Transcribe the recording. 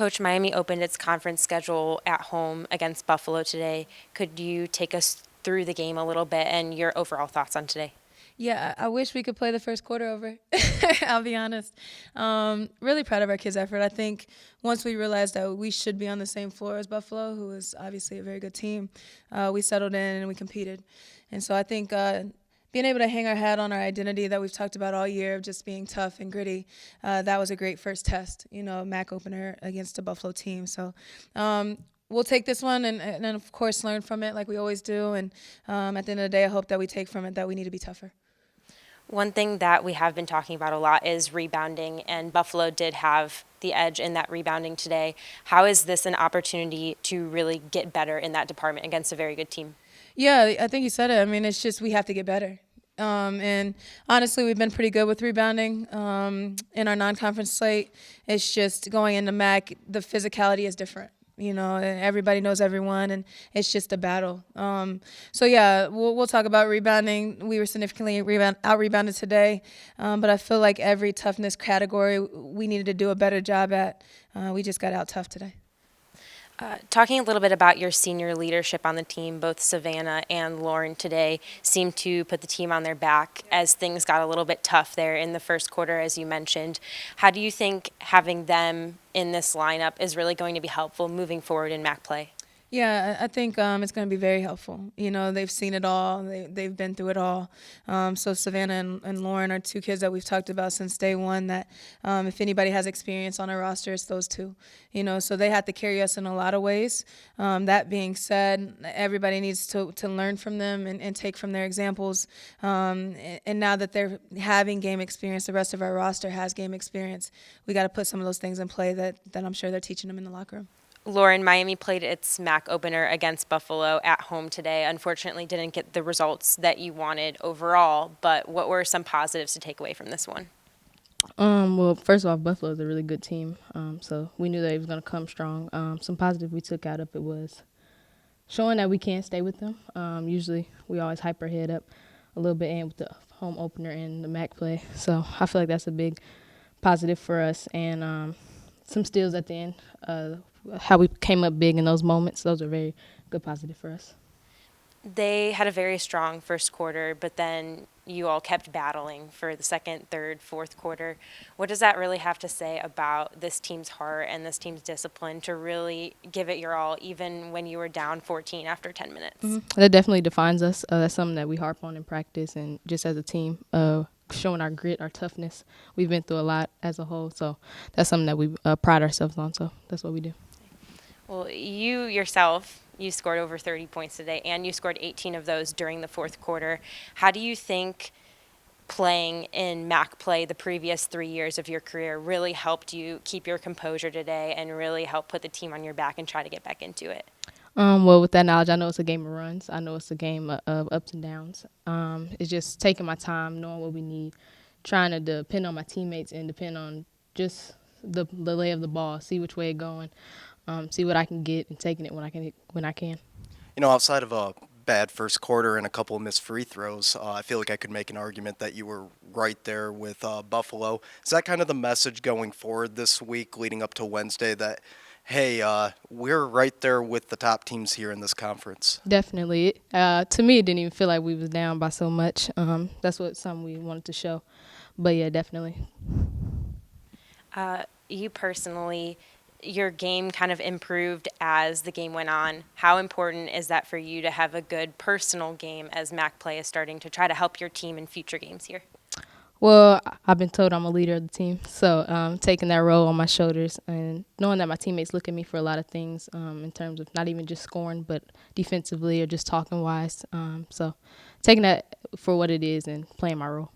Coach, Miami opened its conference schedule at home against Buffalo today. Could you take us through the game a little bit and your overall thoughts on today? Yeah, I wish we could play the first quarter over. I'll be honest. Really proud of our kids' effort. I think once we realized that we should be on the same floor as Buffalo, who is obviously a very good team, we settled in and we competed. And so I think being able to hang our hat on our identity that we've talked about all year of just being tough and gritty, that was a great first test, MAC opener against a Buffalo team. So we'll take this one and of course, learn from it like we always do. And at the end of the day, I hope that we take from it that we need to be tougher. One thing that we have been talking about a lot is rebounding, and Buffalo did have the edge in that rebounding today. How is this an opportunity to really get better in that department against a very good team? Yeah, I think you said it. I mean, it's just we have to get better. And honestly, we've been pretty good with rebounding in our non-conference slate. It's just going into MAC, the physicality is different. Everybody knows everyone, and it's just a battle. So yeah, we'll talk about rebounding. We were significantly out-rebounded today, but I feel like every toughness category we needed to do a better job at. We just got out tough today. Talking a little bit about your senior leadership on the team, both Savannah and Lauren today seemed to put the team on their back as things got a little bit tough there in the first quarter, as you mentioned. How do you think having them in this lineup is really going to be helpful moving forward in MAC play? Yeah, I think it's going to be very helpful. They've seen it all. They've been through it all. So Savannah and Lauren are two kids that we've talked about since day one that if anybody has experience on our roster, it's those two. So they have to carry us in a lot of ways. That being said, everybody needs to learn from them and take from their examples. And now that they're having game experience, the rest of our roster has game experience. We got to put some of those things in play that I'm sure they're teaching them in the locker room. Lauren, Miami played its MAC opener against Buffalo at home today. Unfortunately, didn't get the results that you wanted overall, but what were some positives to take away from this one? Well, first of all, Buffalo is a really good team, so we knew that it was going to come strong. Some positive we took out of it was showing that we can stay with them. Usually we always hype our head up a little bit and with the home opener and the MAC play, so I feel like that's a big positive for us. And some steals at the end, how we came up big in those moments, those are very good positive for us. They had a very strong first quarter, but then you all kept battling for the second, third, fourth quarter. What does that really have to say about this team's heart and this team's discipline to really give it your all, even when you were down 14 after 10 minutes? Mm-hmm. That definitely defines us. That's something that we harp on in practice and just as a team, showing our grit, our toughness. We've been through a lot as a whole, so that's something that we pride ourselves on, so that's what we do. Well, you yourself, you scored over 30 points today, and you scored 18 of those during the fourth quarter. How do you think playing in MAC play the previous 3 years of your career really helped you keep your composure today and really help put the team on your back and try to get back into it? Well, with that knowledge, I know it's a game of runs. I know it's a game of ups and downs. It's just taking my time, knowing what we need, trying to depend on my teammates and depend on just the lay of the ball, see which way it's going. See what I can get and taking it when I can. Outside of a bad first quarter and a couple of missed free throws, I feel like I could make an argument that you were right there with Buffalo. Is that kind of the message going forward this week leading up to Wednesday that, hey, we're right there with the top teams here in this conference? Definitely. To me, it didn't even feel like we was down by so much. That's something we wanted to show. But, yeah, definitely. You personally, your game kind of improved as the game went on. How important is that for you to have a good personal game as MAC play is starting to try to help your team in future games here? Well, I've been told I'm a leader of the team, so taking that role on my shoulders and knowing that my teammates look at me for a lot of things in terms of not even just scoring, but defensively or just talking wise. So taking that for what it is and playing my role.